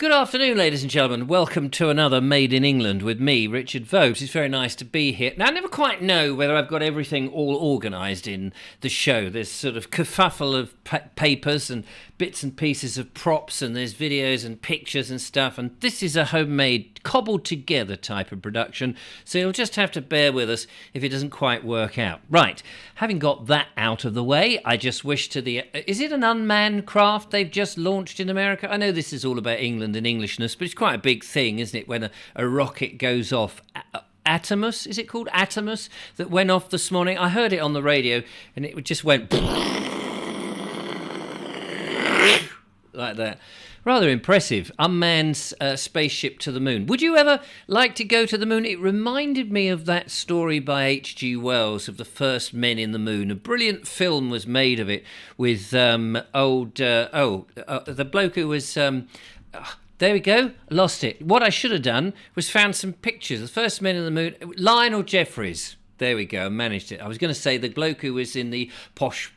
Good afternoon, ladies and gentlemen. Welcome to another Made in England with me, Richard Vobes. It's very nice to be here. Now, I never quite know whether I've got everything all organised in the show. There's sort of kerfuffle of papers and bits and pieces of props, and there's videos and pictures and stuff, and this is a homemade, cobbled together type of production, so you'll just have to bear with us if it doesn't quite work out. Right, having got that out of the way, I just wish to the... Is it an unmanned craft they've just launched in America? I know this is all about England and Englishness, but it's quite a big thing, isn't it, when a rocket goes off... Atomus, is it called Atomus, that went off this morning? I heard it on the radio, and it just went... like that. Rather impressive. Unmanned spaceship to the moon. Would you ever like to go to the moon? It reminded me of that story by H.G. Wells of the first men in the moon. A brilliant film was made of it with the bloke who was... there we go. Lost it. What I should have done was found some pictures. The first men in the moon. Lionel Jeffries. There we go, managed it. I was going to say the bloke who was in the posh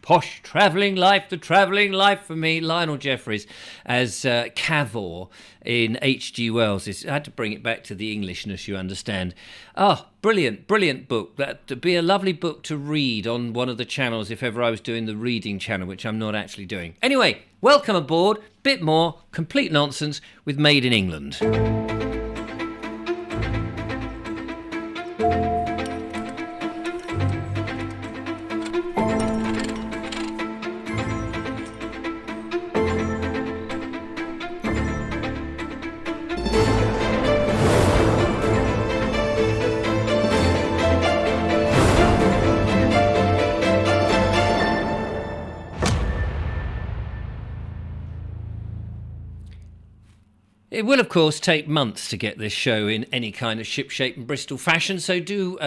travelling life, the travelling life for me, Lionel Jeffries, as Cavor in H.G. Wells. I had to bring it back to the Englishness, you understand. Oh, brilliant book. That'd be a lovely book to read on one of the channels if ever I was doing the reading channel, which I'm not actually doing. Anyway, welcome aboard. Bit more complete nonsense with Made in England. It will, of course, take months to get this show in any kind of shipshape and Bristol fashion, so do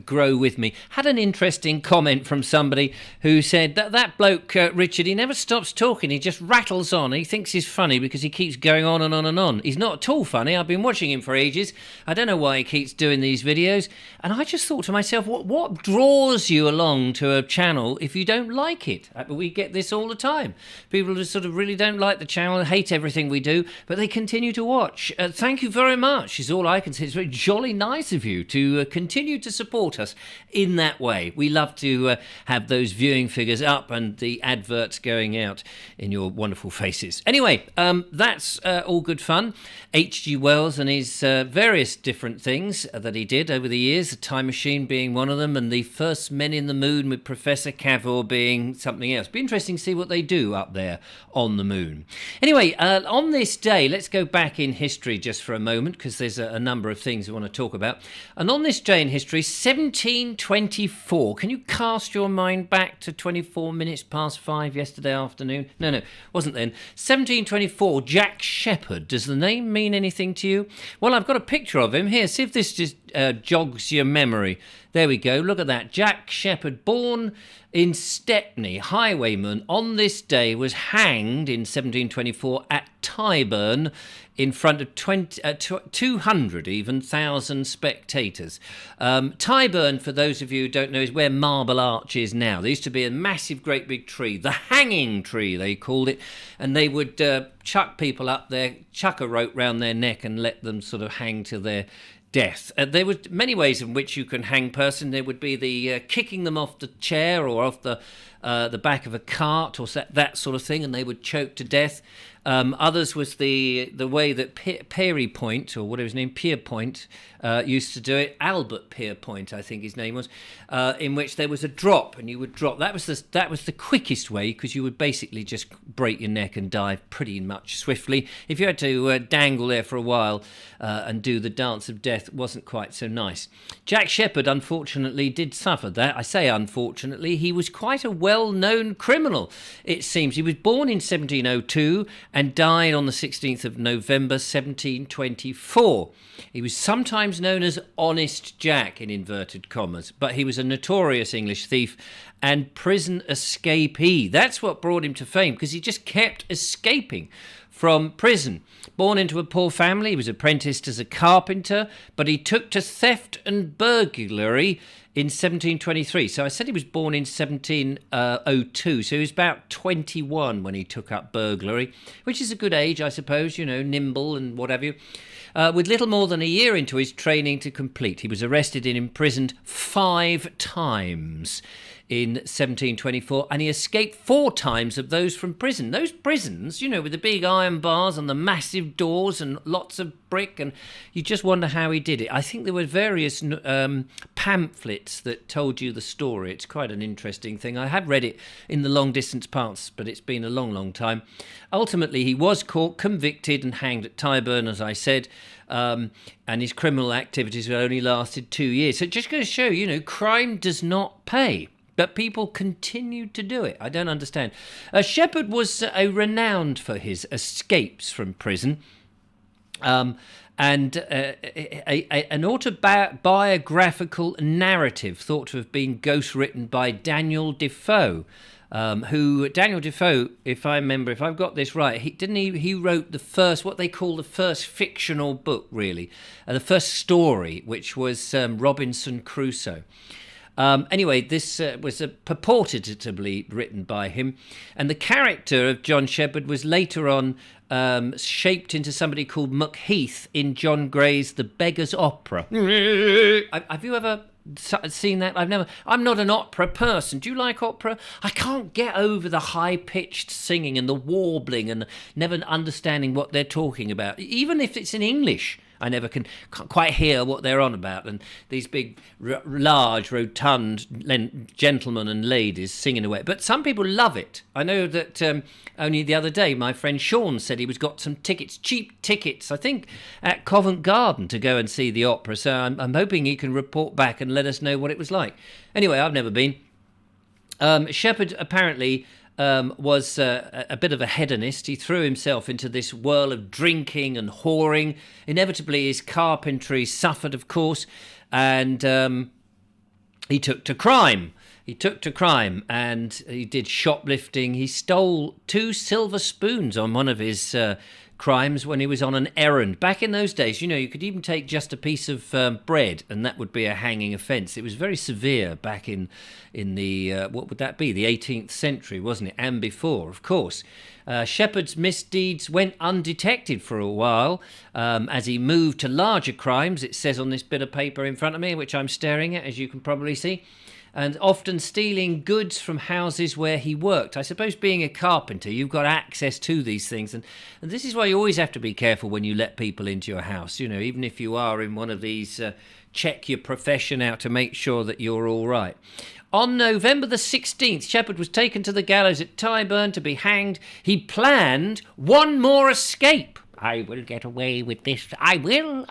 grow with me. Had an interesting comment from somebody who said that bloke, Richard, he never stops talking, he just rattles on. He thinks he's funny because he keeps going on and on and on. He's not at all funny. I've been watching him for ages. I don't know why he keeps doing these videos. And I just thought to myself, what draws you along to a channel if you don't like it? We get this all the time. People just sort of really don't like the channel, hate everything we do, but they continue to watch. Thank you very much is all I can say. It's very jolly nice of you to continue to support us in that way. We love to have those viewing figures up and the adverts going out in your wonderful faces. Anyway, that's all good fun. H.G. Wells and his various different things that he did over the years, the Time Machine being one of them, and the first men in the moon with Professor Cavor being something else. Be interesting to see what they do up there on the moon. Anyway, on this day, let's go back in history just for a moment, because there's a number of things we want to talk about. And on this day in history, 1724. Can you cast your mind back to 24 minutes past 5 yesterday afternoon? No, wasn't then. 1724, Jack Sheppard. Does the name mean anything to you? Well, I've got a picture of him here. See if this just jogs your memory. There we go. Look at that. Jack Sheppard, born in Stepney, highwayman, on this day was hanged in 1724 at Tyburn in front of 200,000 spectators. Tyburn, for those of you who don't know, is where Marble Arch is now. There used to be a massive, great big tree, the hanging tree they called it, and they would chuck people up there, chuck a rope round their neck and let them sort of hang to their death. There were many ways in which you can hang person. There would be the kicking them off the chair or off the back of a cart or that sort of thing, and they would choke to death. Others was the way that Pierrepoint, or whatever his name, Pierrepoint, used to do it. Albert Pierrepoint, I think his name was, in which there was a drop, and you would drop. That was the quickest way, because you would basically just break your neck and die pretty much swiftly. If you had to dangle there for a while and do the dance of death, it wasn't quite so nice. Jack Sheppard, unfortunately, did suffer that. I say unfortunately. He was quite a well-known criminal, it seems. He was born in 1702 and died on the 16th of November 1724. He was sometimes known as Honest Jack, in inverted commas, but he was a notorious English thief and prison escapee. That's what brought him to fame, because he just kept escaping from prison. Born into a poor family, he was apprenticed as a carpenter, but he took to theft and burglary in 1723. So I said he was born in 1702, so he was about 21 when he took up burglary, which is a good age, I suppose, nimble and what have you. With little more than a year into his training to complete, he was arrested and imprisoned 5 times in 1724, and he escaped 4 times of those from prison. Those prisons, with the big iron bars and the massive doors and lots of brick, and you just wonder how he did it. I think there were various pamphlets that told you the story. It's quite an interesting thing. I have read it in the long distance past, but it's been a long, long time. Ultimately, he was caught, convicted, and hanged at Tyburn, as I said. And his criminal activities only lasted 2 years. So it just goes to show, crime does not pay. But people continued to do it. I don't understand. Shepherd was renowned for his escapes from prison. And an autobiographical narrative thought to have been ghostwritten by Daniel Defoe. Daniel Defoe, if I've got this right, he wrote the first, what they call the first fictional book, really, the first story, which was Robinson Crusoe. Anyway, this was purportedly written by him, and the character of John Shepherd was later on shaped into somebody called Macheath in John Gray's The Beggar's Opera. Have you ever seen that? I'm not an opera person. Do you like opera? I can't get over the high-pitched singing and the warbling and never understanding what they're talking about, even if it's in English. I never can't quite hear what they're on about. And these big, large, rotund gentlemen and ladies singing away. But some people love it. I know that only the other day, my friend Sean said he got some tickets, cheap tickets, I think, at Covent Garden to go and see the opera. So I'm hoping he can report back and let us know what it was like. Anyway, I've never been. Shepherd apparently was a bit of a hedonist. He threw himself into this whirl of drinking and whoring. Inevitably, his carpentry suffered, of course, and he took to crime. And he did shoplifting. He stole 2 silver spoons on one of his crimes when he was on an errand. Back in those days, you could even take just a piece of bread, and that would be a hanging offence. It was very severe back in the, what would that be, the 18th century, wasn't it? And before, of course. Shepherd's misdeeds went undetected for a while as he moved to larger crimes, it says on this bit of paper in front of me, which I'm staring at, as you can probably see, and often stealing goods from houses where he worked. I suppose being a carpenter, you've got access to these things, and this is why you always have to be careful when you let people into your house. Even if you are in one of these, check your profession out to make sure that you're all right. On November the 16th, Shepherd was taken to the gallows at Tyburn to be hanged. He planned one more escape. I will get away with this. I will.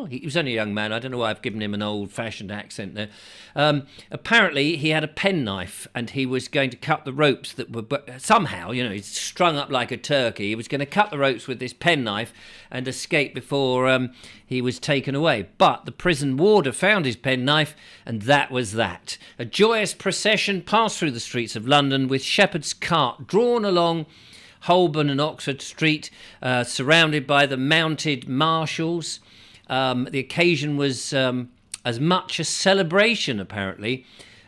He was only a young man. I don't know why I've given him an old-fashioned accent there. Apparently, he had a penknife, and he was going to cut the ropes that were... somehow, he's strung up like a turkey. He was going to cut the ropes with this penknife and escape before he was taken away. But the prison warder found his penknife, and that was that. A joyous procession passed through the streets of London with Shepherd's cart drawn along Holborn and Oxford Street, surrounded by the mounted marshals. The occasion was as much a celebration, apparently,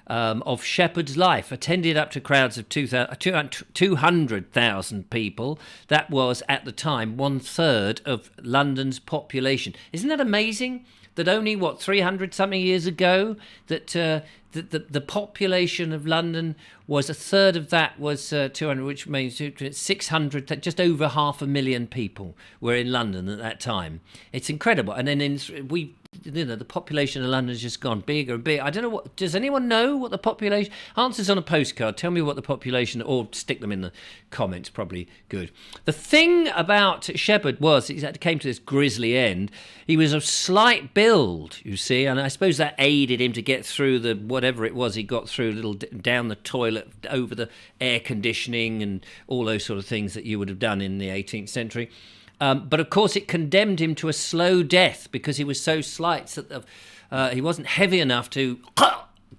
of Shepherd's life, attended up to crowds of 200,000 people. That was, at the time, 1/3 of London's population. Isn't that amazing? That only, 300-something years ago, that the population of London was 1/3 of that was 200, which means 600, just over 500,000 people were in London at that time. It's incredible. And then the population of London has just gone bigger and bigger. I don't know does anyone know what the population, answers on a postcard, tell me what the population, or stick them in the comments, probably good. The thing about Shepherd was, he came to this grisly end, he was of slight build, you see, and I suppose that aided him to get through the, whatever it was he got through, little down the toilet, over the air conditioning and all those sort of things that you would have done in the 18th century. But of course it condemned him to a slow death because he was so slight that he wasn't heavy enough to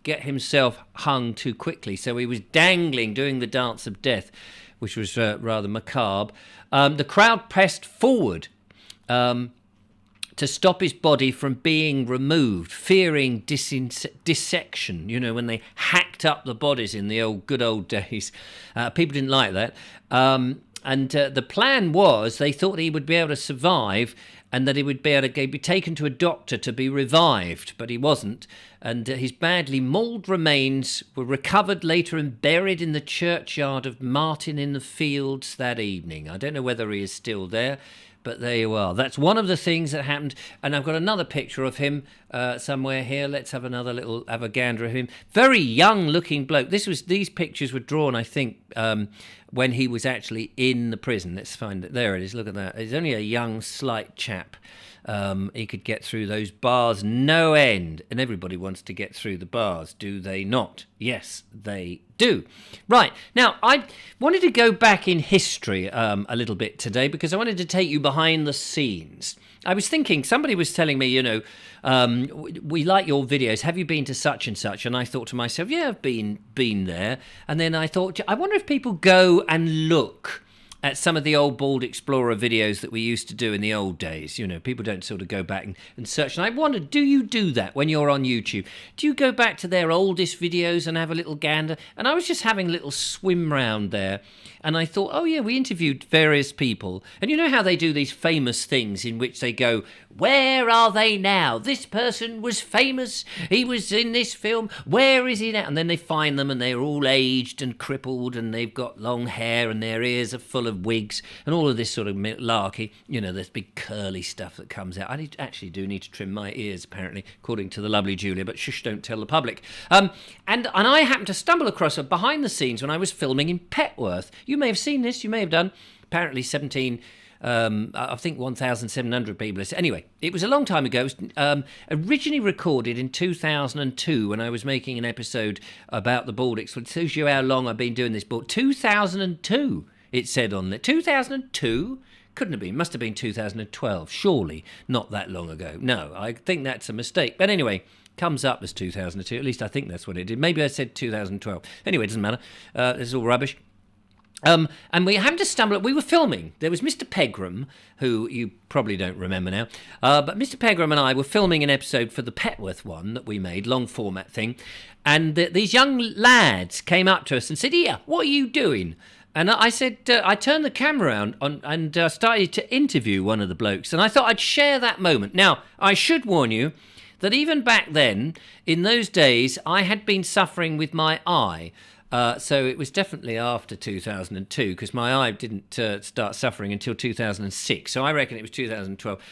get himself hung too quickly. So he was dangling, doing the dance of death, which was rather macabre. The crowd pressed forward to stop his body from being removed, fearing dissection, when they hacked up the bodies in the good old days. People didn't like that. And the plan was they thought he would be able to survive and that he would be able to be taken to a doctor to be revived, but he wasn't. And his badly mauled remains were recovered later and buried in the churchyard of Martin in the Fields that evening. I don't know whether he is still there, but there you are. That's one of the things that happened. And I've got another picture of him somewhere here. Let's have have a gander of him. Very young-looking bloke. These pictures were drawn, I think, when he was actually in the prison. Let's find it. There it is. Look at that. He's only a young, slight chap. He could get through those bars no end. And everybody wants to get through the bars, do they not? Yes, they do. Right. Now, I wanted to go back in history a little bit today because I wanted to take you behind the scenes. I was thinking, somebody was telling me, we like your videos. Have you been to such and such? And I thought to myself, yeah, I've been there. And then I thought, I wonder if people go and look at some of the old Bald Explorer videos that we used to do in the old days. People don't sort of go back and search. And I wondered, do you do that when you're on YouTube? Do you go back to their oldest videos and have a little gander? And I was just having a little swim round there. And I thought, oh, yeah, we interviewed various people. And you know how they do these famous things in which they go, where are they now? This person was famous. He was in this film. Where is he now? And then they find them and they're all aged and crippled and they've got long hair and their ears are full of wigs and all of this sort of malarkey. This big curly stuff that comes out. I actually do need to trim my ears, apparently, according to the lovely Julia, but shush, don't tell the public. And I happened to stumble across it behind the scenes when I was filming in Petworth. You may have seen this, you may have done. Apparently 1,700 people. Anyway, it was a long time ago. It was originally recorded in 2002 when I was making an episode about the Baltics. It tells you how long I've been doing this book. 2002, it said on there. 2002? Couldn't have been. Must have been 2012. Surely not that long ago. No, I think that's a mistake. But anyway, comes up as 2002. At least I think that's what it did. Maybe I said 2012. Anyway, it doesn't matter. This is all rubbish. And we happened to stumble. We were filming. There was Mr. Pegram, who you probably don't remember now. But Mr. Pegram and I were filming an episode for the Petworth one that we made, long format thing. And these young lads came up to us and said, "Here, what are you doing?" And I said, I turned the camera around and started to interview one of the blokes. And I thought I'd share that moment. Now, I should warn you that even back then, in those days, I had been suffering with my eye. So it was definitely after 2002 because my eye didn't start suffering until 2006. So I reckon it was 2012.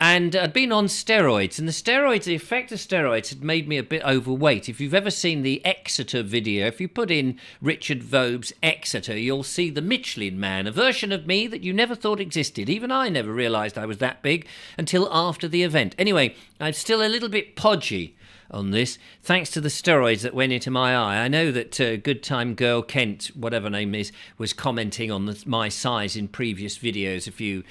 And I'd been on steroids. And the effect of steroids had made me a bit overweight. If you've ever seen the Exeter video, if you put in Richard Vobes Exeter, you'll see the Michelin Man, a version of me that you never thought existed. Even I never realised I was that big until after the event. Anyway, I'm still a little bit podgy on this, thanks to the steroids that went into my eye. I know that Good Time Girl Kent, whatever her name is, was commenting on my size in previous videos a few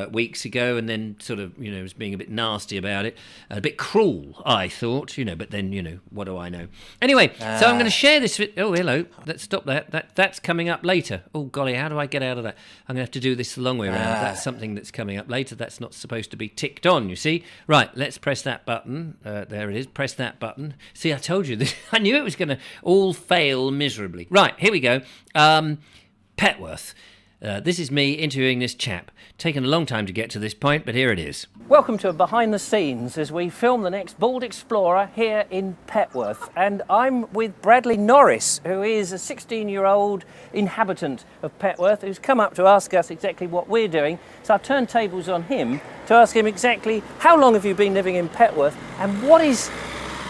weeks ago, and then sort of, was being a bit nasty about it, a bit cruel, I thought, but then, what do I know? Anyway, so I'm going to share this. Oh, hello. Let's stop that. That's coming up later. Oh, golly, how do I get out of that? I'm going to have to do this the long way around. That's something that's coming up later. That's not supposed to be ticked on, you see. Right, let's press that button. There it is. Press that button. See, I told you this. I knew it was going to all fail miserably. Right, here we go. Petworth. This is me interviewing this chap. Taken a long time to get to this point, but here it is. Welcome to behind the scenes as we film the next Bald Explorer here in Petworth. And I'm with Bradley Norris, who is a 16-year-old inhabitant of Petworth who's come up to ask us exactly what we're doing. So I've turned tables on him to ask him exactly how long have you been living in Petworth and what is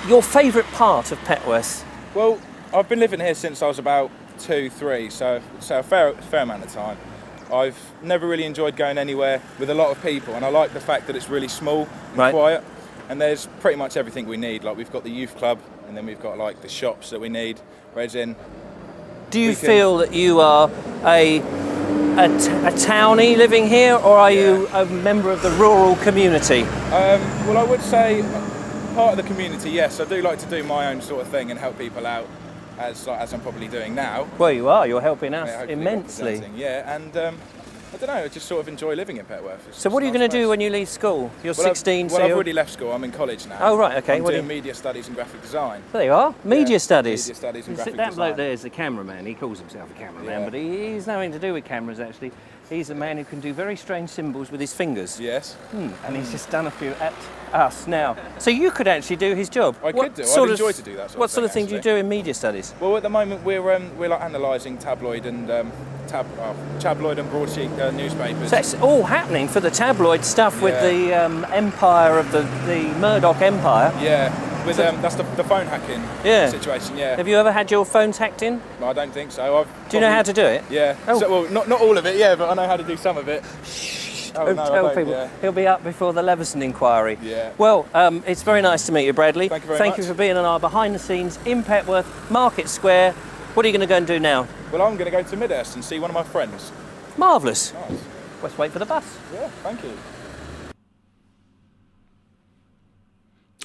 your favourite part of Petworth? Well, I've been living here since I was about 2, 3, so a fair amount of time. I've never really enjoyed going anywhere with a lot of people, and I like the fact that it's really small and quiet, and there's pretty much everything we need. Like, we've got the youth club, and then we've got like the shops that we need, resin. Do you feel that you are a townie living here, or are you a member of the rural community? Well, I would say part of the community, yes. I do like to do my own sort of thing and help people out, as I'm probably doing now. Well, you are. You're helping us immensely. Yeah, and I don't know, I just sort of enjoy living in Petworth. So what are you going to do when you leave school? You're 16, I've already left school. I'm in college now. Oh, right, okay. I'm doing media studies and graphic design. There you are. Media studies. Media studies and graphic That design. bloke there is the cameraman. He calls himself a cameraman, but he's nothing to do with cameras, actually. He's a man who can do very strange symbols with his fingers. Yes. And he's just done a few at us now. So you could actually do his job. I could do. I'd enjoy to do that What sort of thing do you do in media studies? Well, at the moment we're like analysing tabloid and tabloid and broadsheet newspapers. So it's all happening for the tabloid stuff with the empire of the Murdoch empire. Yeah. With that's the phone hacking situation. Yeah. Have you ever had your phones hacked in? No, I don't think so. Do you know how to do it? Yeah. Oh. So, well, not all of it. Yeah, but I know how to do some of it. Don't tell people. Yeah. He'll be up before the Leveson inquiry. Yeah. Well, it's very nice to meet you, Bradley. Thank you very much. Thank you for being on our behind the scenes in Petworth Market Square. What are you going to go and do now? Well, I'm going to go to Midhurst and see one of my friends. Marvellous. Nice. Let's wait for the bus. Yeah, thank you.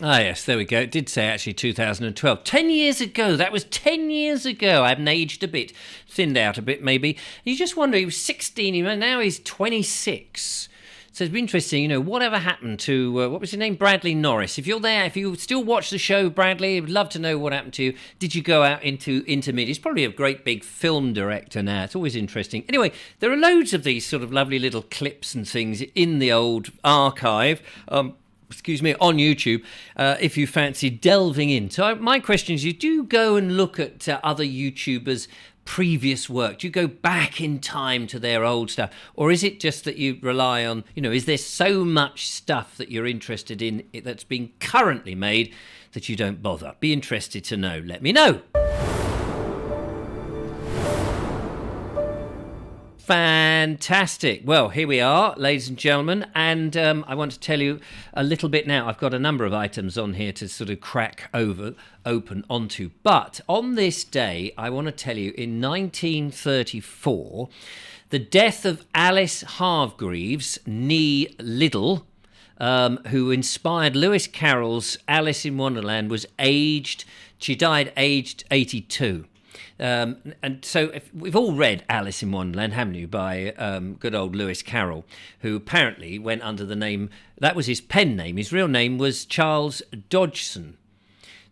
Ah, yes, there we go. It did say actually 2012. 10 years ago. That was 10 years ago. I haven't aged a bit, thinned out a bit maybe. You just wonder, he was 16, now he's 26. So it's been interesting, whatever happened to, what was his name? Bradley Norris. If you're there, if you still watch the show, Bradley, I'd love to know what happened to you. Did you go out into media? He's probably a great big film director now. It's always interesting. Anyway, there are loads of these sort of lovely little clips and things in the old archive. On YouTube, if you fancy delving in. So my question is, do you go and look at other YouTubers' previous work? Do you go back in time to their old stuff? Or is it just that you rely on, is there so much stuff that you're interested in that's being currently made that you don't bother? Be interested to know. Let me know. Fantastic. Well, here we are, ladies and gentlemen, and I want to tell you a little bit now. I've got a number of items on here to sort of crack open onto. But on this day, I want to tell you, in 1934, the death of Alice Hargreaves, nee Liddell, who inspired Lewis Carroll's Alice in Wonderland, she died aged 82. And so we've all read Alice in Wonderland, haven't you, by good old Lewis Carroll, who apparently went under the name, that was his pen name. His real name was Charles Dodgson.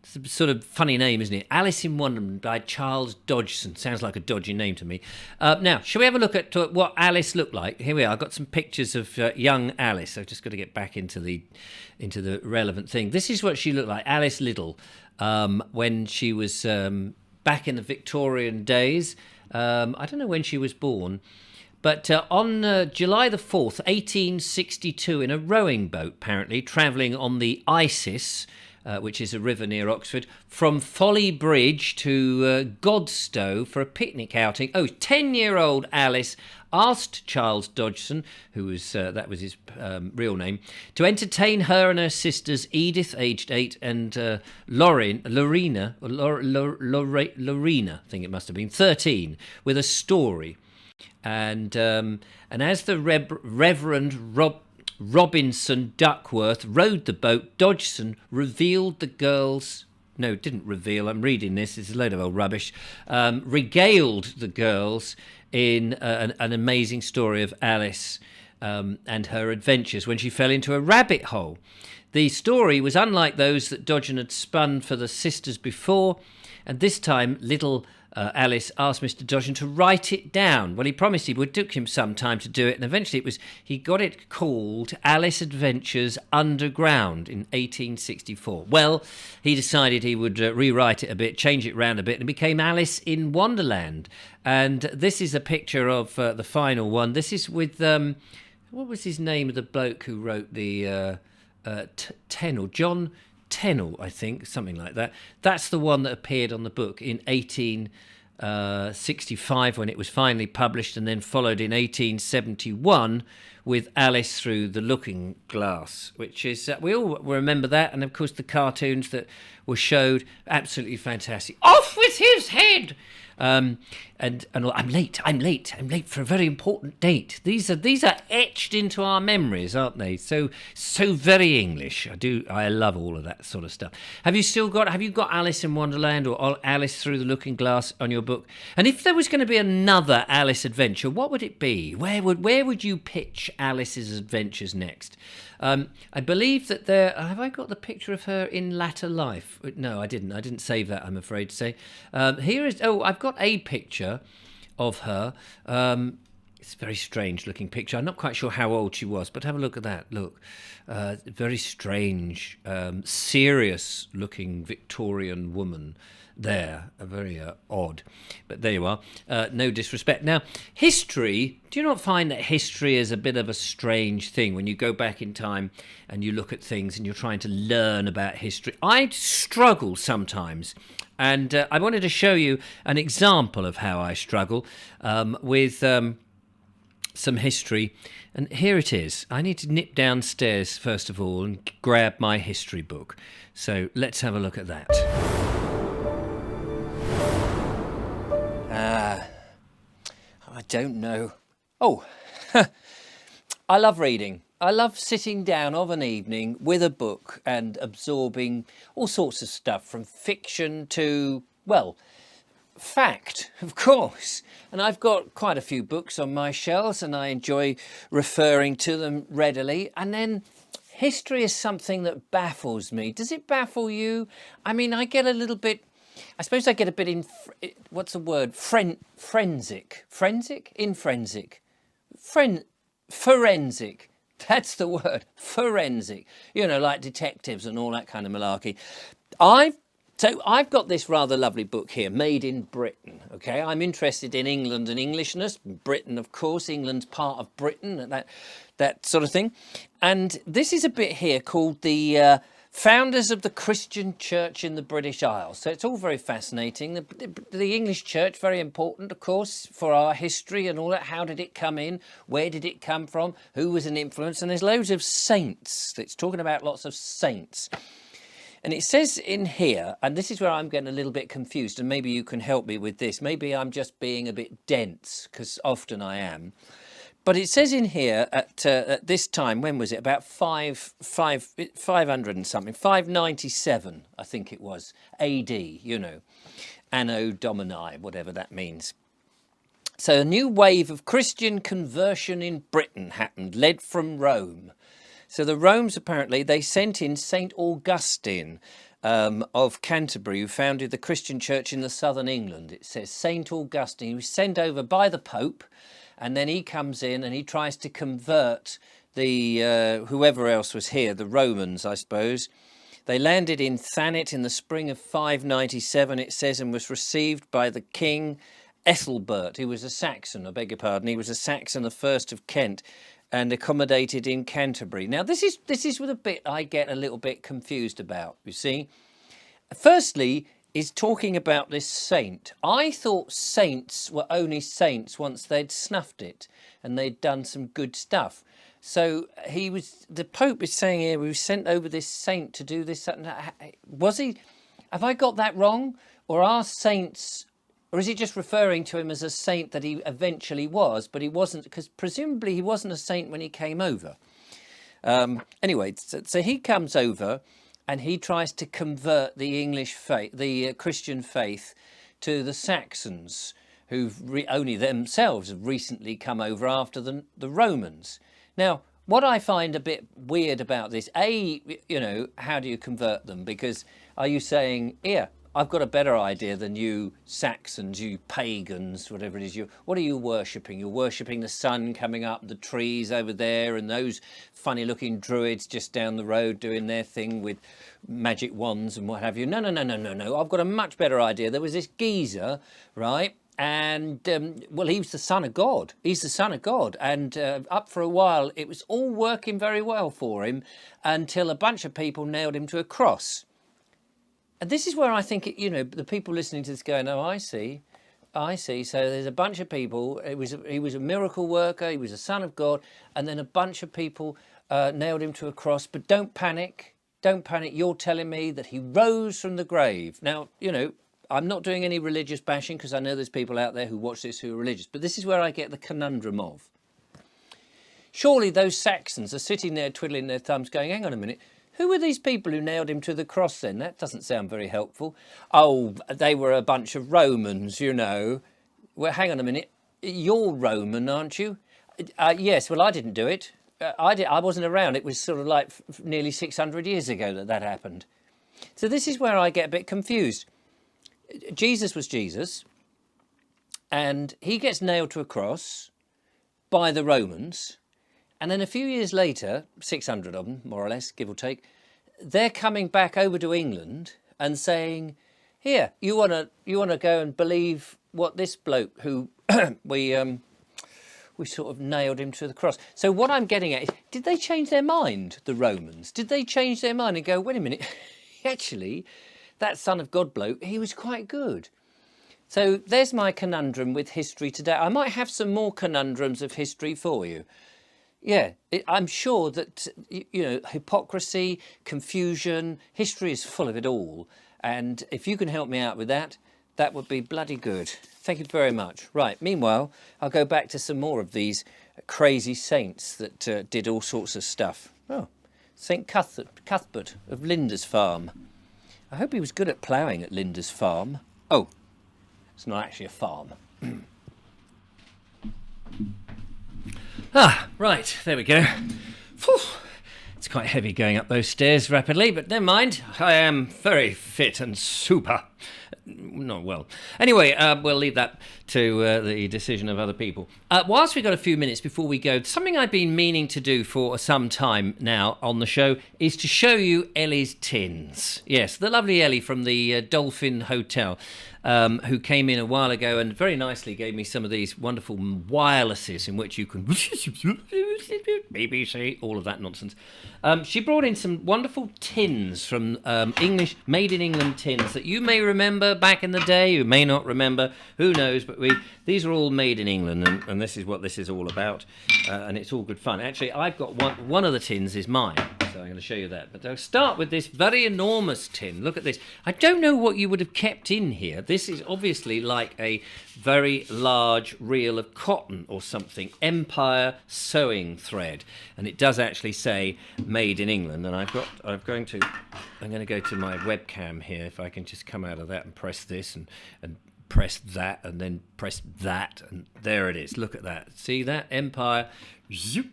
It's a sort of funny name, isn't it? Alice in Wonderland by Charles Dodgson. Sounds like a dodgy name to me. Now, shall we have a look at what Alice looked like? Here we are. I've got some pictures of young Alice. I've just got to get back into the relevant thing. This is what she looked like, Alice Liddell, when she was back in the Victorian days. I don't know when she was born, but on July the 4th, 1862, in a rowing boat, apparently, travelling on the Isis, which is a river near Oxford, from Folly Bridge to Godstow for a picnic outing. 10-year-old Alice asked Charles Dodgson, who was that was his real name, to entertain her and her sisters Edith, aged 8, and Lorena, I think it must have been 13, with a story. And as the Reverend Robinson Duckworth rowed the boat, Dodgson revealed the girls. No, didn't reveal. I'm reading this. It's a load of old rubbish. Regaled the girls in an amazing story of Alice and her adventures when she fell into a rabbit hole. The story was unlike those that Dodgson had spun for the sisters before, and this time little Alice asked Mr. Dodgson to write it down. Well, he promised he would. It took him some time to do it, and eventually he got it called Alice Adventures Underground in 1864. Well, he decided he would rewrite it a bit, change it round a bit, and it became Alice in Wonderland. And this is a picture of the final one. This is with, what was his name of the bloke who wrote the Tennell? John Tennell, I think, something like that. That's the one that appeared on the book in 1865 when it was finally published, and then followed in 1871 with Alice Through the Looking Glass, which is, we all remember that, and of course the cartoons that were showed, absolutely fantastic. Off with his head! And I'm late for a very important date. These are etched into our memories, aren't they? So very English. I love all of that sort of stuff. Have you got Alice in Wonderland or Alice Through the Looking Glass on your book? And if there was going to be another Alice adventure, what would it be? Where would you pitch Alice's adventures next? I believe that have I got the picture of her in latter life? No, I didn't save that, I'm afraid to say. I've got a picture of her. It's a very strange looking picture. I'm not quite sure how old she was, but have a look at that. Look, very strange, serious looking Victorian woman there. Very odd, but there you are. No disrespect. Now, history, do you not find that history is a bit of a strange thing when you go back in time and you look at things and you're trying to learn about history? I struggle sometimes. And I wanted to show you an example of how I struggle with some history. And here it is. I need to nip downstairs, first of all, and grab my history book. So let's have a look at that. I don't know. Oh, I love reading. I love sitting down of an evening with a book and absorbing all sorts of stuff, from fiction to, well, fact, of course. And I've got quite a few books on my shelves and I enjoy referring to them readily. And then history is something that baffles me. Does it baffle you? I mean, I get a little bit, I suppose I get a bit in, what's the word? Forensic. That's the word. Forensic. You know, like detectives and all that kind of malarkey. So I've got this rather lovely book here, Made in Britain. Okay, I'm interested in England and Englishness. Britain, of course, England's part of Britain, and that sort of thing. And this is a bit here called the Founders of the Christian Church in the British Isles. So it's all very fascinating. The English Church, very important, of course, for our history and all that. How did it come in? Where did it come from? Who was an influence? And there's loads of saints. It's talking about lots of saints. And it says in here, and this is where I'm getting a little bit confused, and maybe you can help me with this. Maybe I'm just being a bit dense, because often I am. But it says in here at this time, when was it? About 500 and something, 597, I think it was, AD, you know, Anno Domini, whatever that means. So a new wave of Christian conversion in Britain happened, led from Rome. So the Romans, apparently, they sent in St. Augustine of Canterbury, who founded the Christian church in the southern England. It says St. Augustine, he was sent over by the Pope, and then he comes in and he tries to convert the whoever else was here, the Romans, I suppose. They landed in Thanet in the spring of 597, it says, and was received by the king Ethelbert, who was a Saxon, I beg your pardon. He was a Saxon, the first of Kent, and accommodated in Canterbury. Now, this is with a bit I get a little bit confused about, you see. Firstly, is talking about this saint. I thought saints were only saints once they'd snuffed it and they'd done some good stuff. So the Pope is saying here, we sent over this saint to do this. Was he? Have I got that wrong? Or are saints, or is he just referring to him as a saint that he eventually was, but he wasn't, because presumably he wasn't a saint when he came over. Anyway, so he comes over and he tries to convert the English faith, the Christian faith, to the Saxons, who've only themselves have recently come over after the Romans. Now, what I find a bit weird about this, you know, how do you convert them? Because are you saying, here, I've got a better idea than you Saxons, you pagans, whatever it is. What are you worshipping? You're worshipping the sun coming up, the trees over there, and those funny-looking druids just down the road doing their thing with magic wands and what have you. No. I've got a much better idea. There was this geezer, right? And, well, he was the son of God. He's the son of God. And up for a while, it was all working very well for him until a bunch of people nailed him to a cross. And this is where I think, you know, the people listening to this going, oh, I see. So there's a bunch of people. He was a miracle worker. He was a son of God. And then a bunch of people nailed him to a cross. But don't panic. Don't panic. You're telling me that he rose from the grave. Now, you know, I'm not doing any religious bashing because I know there's people out there who watch this who are religious, but this is where I get the conundrum of. Surely those Saxons are sitting there twiddling their thumbs going, hang on a minute, who were these people who nailed him to the cross then? That doesn't sound very helpful. Oh, they were a bunch of Romans, you know. Well, hang on a minute. You're Roman, aren't you? Yes, well, I didn't do it. I wasn't around. It was sort of like nearly 600 years ago that happened. So this is where I get a bit confused. Jesus was Jesus, and he gets nailed to a cross by the Romans. And then a few years later, 600 of them, more or less, give or take, they're coming back over to England and saying, here, you want to go and believe what this bloke who we sort of nailed him to the cross. So what I'm getting at is, did they change their mind, the Romans? Did they change their mind and go, wait a minute, actually, that Son of God bloke, he was quite good. So there's my conundrum with history today. I might have some more conundrums of history for you. Yeah, I'm sure that, hypocrisy, confusion, history is full of it all. And if you can help me out with that, that would be bloody good. Thank you very much. Right, meanwhile, I'll go back to some more of these crazy saints that did all sorts of stuff. Oh, St. Cuthbert of Lindisfarne. I hope he was good at ploughing at Lindisfarne. Oh, it's not actually a farm. Right, there we go. Whew. It's quite heavy going up those stairs rapidly, but never mind. I am very fit and super. Not well. Anyway, we'll leave that to the decision of other people. Whilst we've got a few minutes before we go, something I've been meaning to do for some time now on the show is to show you Ellie's tins. Yes, the lovely Ellie from the Dolphin Hotel, who came in a while ago and very nicely gave me some of these wonderful wirelesses in which you can BBC, all of that nonsense. She brought in some wonderful tins from English, made in England tins that you may remember back in the day, you may not remember, who knows, but these are all made in England, and this is what this is all about, and it's all good fun. Actually, I've got one of the tins is mine, so I'm going to show you that. But I'll start with this very enormous tin. Look at this. I don't know what you would have kept in here. This is obviously like a very large reel of cotton or something, Empire sewing thread, and it does actually say made in England. And I'm going to go to my webcam here, if I can just come out of that and press this and press that and then press that, and there it is. Look at that. See that? Empire, zoop,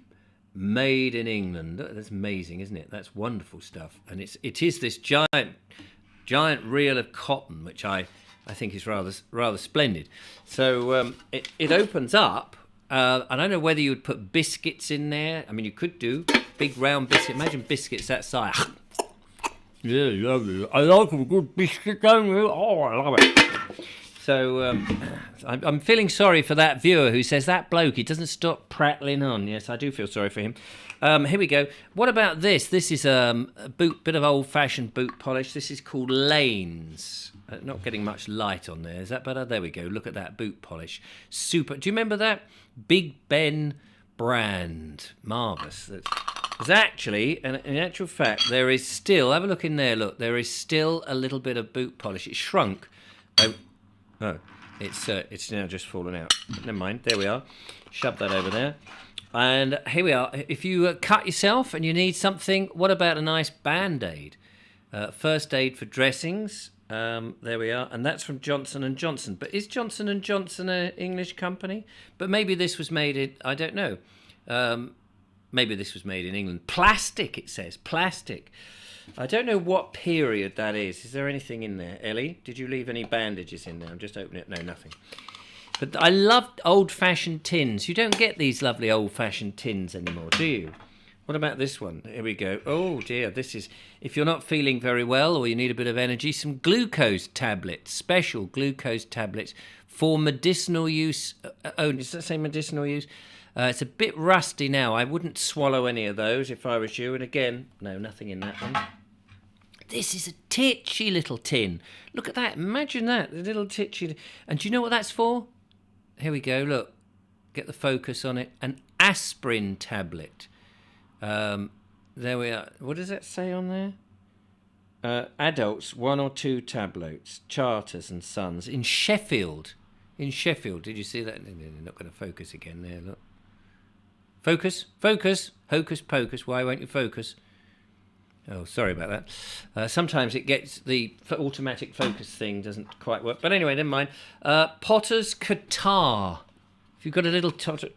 made in England. That's amazing, isn't it? That's wonderful stuff. And it is this giant reel of cotton, which I think is rather splendid. So it opens up. I don't know whether you would put biscuits in there. I mean, you could do big round biscuit. Imagine biscuits that size. Yeah, lovely. I like a good biscuit, don't you? Oh, I love it. So I'm feeling sorry for that viewer who says, that bloke, he doesn't stop prattling on. Yes, I do feel sorry for him. Here we go. What about this? This is a bit of old-fashioned boot polish. This is called Lanes. Not getting much light on there. Is that better? There we go. Look at that boot polish. Super. Do you remember that? Big Ben brand. Marvellous. There's actually, and in actual fact, there is still, have a look in there, look, there is still a little bit of boot polish. It's shrunk. Oh, it's now just fallen out. But never mind. There we are. Shove that over there. And here we are. If you cut yourself and you need something, what about a nice Band-Aid? First aid for dressings. There we are. And that's from Johnson & Johnson. But is Johnson & Johnson an English company? But maybe this was made in, I don't know. Maybe this was made in England. Plastic, it says. Plastic. I don't know what period that is. Is there anything in there? Ellie, did you leave any bandages in there? I'm just opening it. No, nothing. But I love old-fashioned tins. You don't get these lovely old-fashioned tins anymore, do you? What about this one? Here we go. Oh, dear. This is, if you're not feeling very well or you need a bit of energy, some glucose tablets, special glucose tablets for medicinal use. Oh, does that say medicinal use? It's a bit rusty now. I wouldn't swallow any of those if I was you. And again, no, nothing in that one. This is a titchy little tin. Look at that. Imagine that. The little titchy. And do you know what that's for? Here we go. Look. Get the focus on it. An aspirin tablet. There we are. What does that say on there? Adults, 1 or 2 tabloids, Charters and Sons in Sheffield. In Sheffield, did you see that? They're not going to focus again there, look. Focus, hocus pocus, why won't you focus? Oh, sorry about that. Sometimes it gets the automatic focus thing doesn't quite work. But anyway, never mind. Potter's Qatar. If you've got a little tot of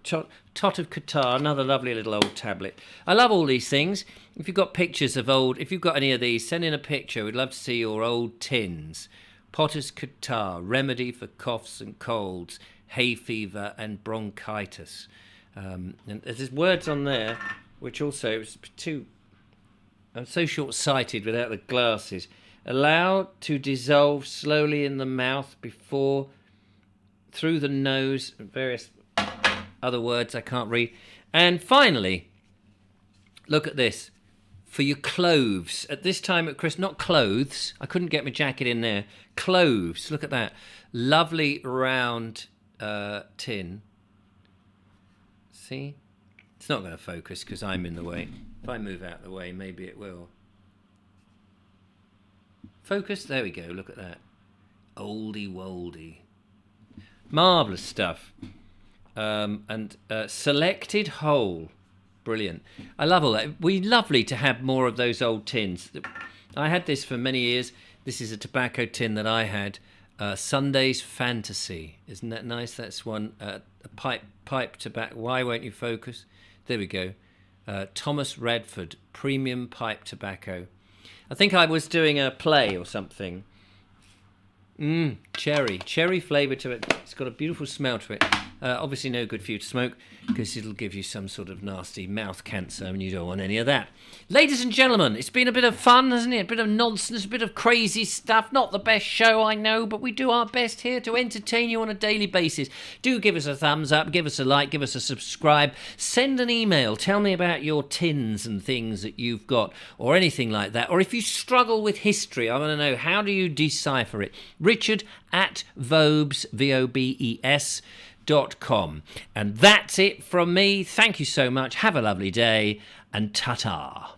Qatar, another lovely little old tablet. I love all these things. If you've got pictures of old, if you've got any of these, send in a picture. We'd love to see your old tins. Potter's Qatar, remedy for coughs and colds, hay fever and bronchitis. And there's words on there, which also is too... I'm so short-sighted without the glasses. Allow to dissolve slowly in the mouth before through the nose, and various other words I can't read. And finally, look at this. For your cloves. At this time at Christmas, not clothes. I couldn't get my jacket in there. Cloves. Look at that. Lovely round tin. See? It's not going to focus because I'm in the way. If I move out the way, maybe it will. Focus. There we go. Look at that. Oldie woldy. Marvellous stuff. And selected whole. Brilliant. I love all that. Lovely to have more of those old tins. I had this for many years. This is a tobacco tin that I had. Sunday's Fantasy. Isn't that nice? That's one. A pipe tobacco. Why won't you focus? There we go. Thomas Radford, premium pipe tobacco. I think I was doing a play or something. Cherry flavour to it. It's got a beautiful smell to it. Obviously no good for you to smoke because it'll give you some sort of nasty mouth cancer and you don't want any of that. Ladies and gentlemen, it's been a bit of fun, hasn't it? A bit of nonsense, a bit of crazy stuff. Not the best show, I know, but we do our best here to entertain you on a daily basis. Do give us a thumbs up, give us a like, give us a subscribe. Send an email. Tell me about your tins and things that you've got or anything like that. Or if you struggle with history, I want to know, how do you decipher it? Richard at Vobes, VOBES.com. And that's it from me. Thank you so much. Have a lovely day and ta-ta.